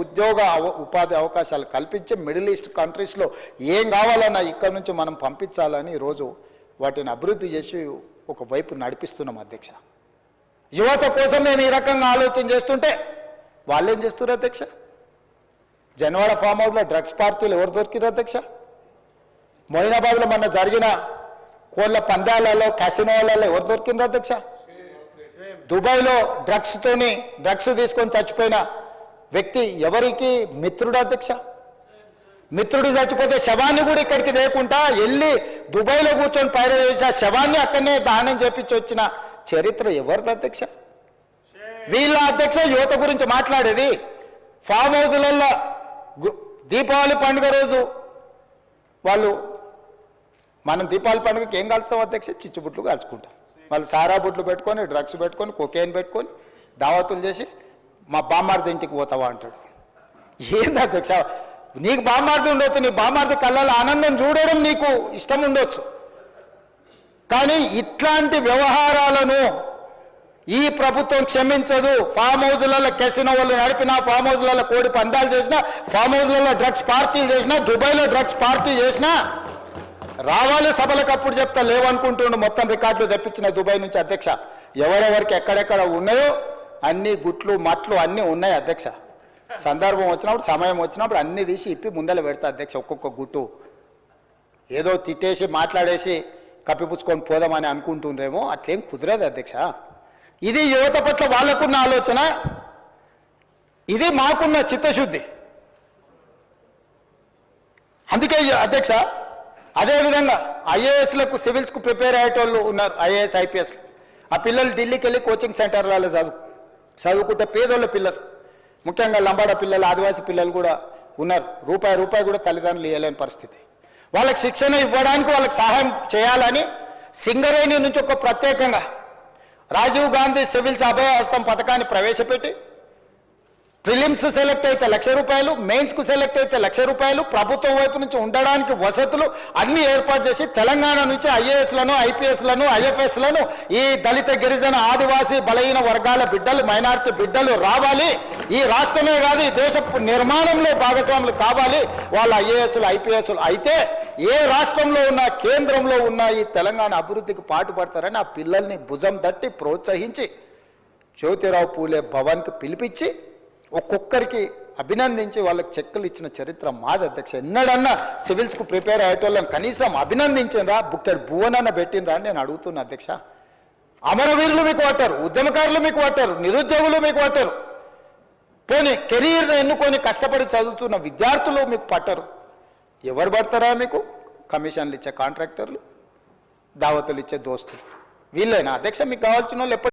ఉద్యోగ ఉపాధి అవకాశాలు కల్పించి మిడిల్ ఈస్ట్ కంట్రీస్లో ఏం కావాలన్నా ఇక్కడ నుంచి మనం పంపించాలని ఈరోజు వాటిని అభివృద్ధి చేసి ఒకవైపు నడిపిస్తున్నాం అధ్యక్ష. యువత కోసం మేము ఈ రకంగా ఆలోచన చేస్తుంటే వాళ్ళు ఏం చేస్తున్నారు అధ్యక్ష? జనవాడ ఫామ్ హౌస్లో డ్రగ్స్ పార్టీలు ఎవరు దొరికిరు అధ్యక్ష? మొయినాబాద్లో మొన్న జరిగిన కోళ్ళ పందాలలో క్యాసినోలలో ఎవరు దొరికిండ్రు అధ్యక్ష? దుబాయ్లో డ్రగ్స్ తీసుకొని చచ్చిపోయిన వ్యక్తి ఎవరికి మిత్రుడు అధ్యక్ష? మిత్రుడు చచ్చిపోతే శవాన్ని కూడా ఇక్కడికి లేకుండా వెళ్ళి దుబాయ్లో కూర్చొని పైర చేసి ఆ శవాన్ని అక్కడనే దానం చేపించి వచ్చిన చరిత్ర ఎవరిది అధ్యక్ష? వీళ్ళ అధ్యక్ష యువత గురించి మాట్లాడేది. ఫామ్ హౌజులలో దీపావళి పండుగ రోజు వాళ్ళు మనం దీపావళి పండుగకి ఏం కాల్స్తాం అధ్యక్ష? చిచ్చుబుట్లు కాల్చుకుంటాం. వాళ్ళు సారా బుట్లు పెట్టుకొని డ్రగ్స్ పెట్టుకొని కొకేన్ పెట్టుకొని దావతులు చేసి మా బామ్మార్ది ఇంటికి పోతావా అంటాడు. ఏంది అధ్యక్ష? నీకు బామ్మార్ది ఉండొచ్చు, నీ బామ్మార్ది కళ్ళలో ఆనందం చూడడం నీకు ఇష్టం ఉండొచ్చు, కానీ ఇట్లాంటి వ్యవహారాలను ఈ ప్రభుత్వం క్షమించదు. ఫామ్ హౌజులలో కెసినో వాళ్ళు నడిపినా, ఫామ్ హౌజులలో కోడి పందాలు చేసినా, ఫామ్ హౌజులలో డ్రగ్స్ పార్టీలు చేసినా, దుబాయ్లో డ్రగ్స్ పార్టీ చేసినా రావాలి సభలకు అప్పుడు చెప్తా లేవనుకుంటుండు. మొత్తం రికార్డులు తెప్పించిన దుబాయ్ నుంచి అధ్యక్ష. ఎవరెవరికి ఎక్కడెక్కడ ఉన్నాయో అన్ని గుట్లు మట్లు అన్నీ ఉన్నాయి అధ్యక్ష. సందర్భం వచ్చినప్పుడు సమయం వచ్చినప్పుడు అన్నీ తీసి ఇప్పి ముందర పెడతా అధ్యక్ష. ఒక్కొక్క గుట్టు ఏదో తిట్టేసి మాట్లాడేసి కప్పిపుచ్చుకొని పోదామని అనుకుంటుండ్రేమో, అట్లేం కుదరదు అధ్యక్ష. ఇది యువత పట్ల వాళ్ళకున్న ఆలోచన, ఇది మాకున్న చిత్తశుద్ధి. అందుకే అధ్యక్ష అదేవిధంగా ఐఏఎస్లకు సివిల్స్కు ప్రిపేర్ అయ్యేటోళ్ళు ఉన్నారు, ఐఏఎస్ ఐపీఎస్లు. ఆ పిల్లలు ఢిల్లీకి వెళ్ళి కోచింగ్ సెంటర్లలో చదువుకుంటే పేదోళ్ళ పిల్లలు, ముఖ్యంగా లంబాడ పిల్లలు, ఆదివాసీ పిల్లలు కూడా ఉన్నారు. రూపాయి కూడా తల్లిదండ్రులు ఇవ్వలేని పరిస్థితి. వాళ్ళకి శిక్షణ ఇవ్వడానికి వాళ్ళకి సహాయం చేయాలని సింగరేణి నుంచి ఒక ప్రత్యేకంగా రాజీవ్ గాంధీ సివిల్స్ అభయహస్తం పథకాన్ని ప్రవేశపెట్టి ప్రిలిమ్స్ సెలెక్ట్ అయితే ₹1,00,000, మెయిన్స్కు సెలెక్ట్ అయితే ₹1,00,000, ప్రభుత్వం వైపు నుంచి ఉండడానికి వసతులు అన్నీ ఏర్పాటు చేసి తెలంగాణ నుంచి ఐఏఎస్లను, ఐపీఎస్లను, ఐఎఫ్ఎస్లను ఈ దళిత గిరిజన ఆదివాసీ బలహీన వర్గాల బిడ్డలు, మైనారిటీ బిడ్డలు రావాలి. ఈ రాష్ట్రమే కాదు ఈ దేశ నిర్మాణంలో భాగస్వాములు కావాలి వాళ్ళ ఐఏఎస్లు, ఐపీఎస్లు అయితే ఏ రాష్ట్రంలో ఉన్న కేంద్రంలో ఉన్న ఈ తెలంగాణ అభివృద్ధికి పాటుపడతారని ఆ పిల్లల్ని భుజం తట్టి ప్రోత్సహించి జ్యోతిరావు పూలే భవన్కి పిలిపించి ఒక్కొక్కరికి అభినందించి వాళ్ళకి చెక్కులు ఇచ్చిన చరిత్ర మాది అధ్యక్ష. ఎన్నడన్నా సివిల్స్కు ప్రిపేర్ అయ్యేటోళ్ళని కనీసం అభినందించిండ్రా, బుక్కెడ్ భువనన్న పెట్టినరా అని నేను అడుగుతున్నా అధ్యక్ష. అమరవీరులు మీకు పట్టారు, ఉద్యమకారులు మీకు పట్టారు, నిరుద్యోగులు మీకు పట్టారు, పోనీ కెరీర్ ఎన్నుకొని కష్టపడి చదువుతున్న విద్యార్థులు మీకు పట్టరు. ఎవరు పడతారా మీకు? కమిషన్లు ఇచ్చే కాంట్రాక్టర్లు, దావతులు ఇచ్చే దోస్తులు, వీళ్ళేనా అధ్యక్ష మీకు కావాల్సిన వాళ్ళు?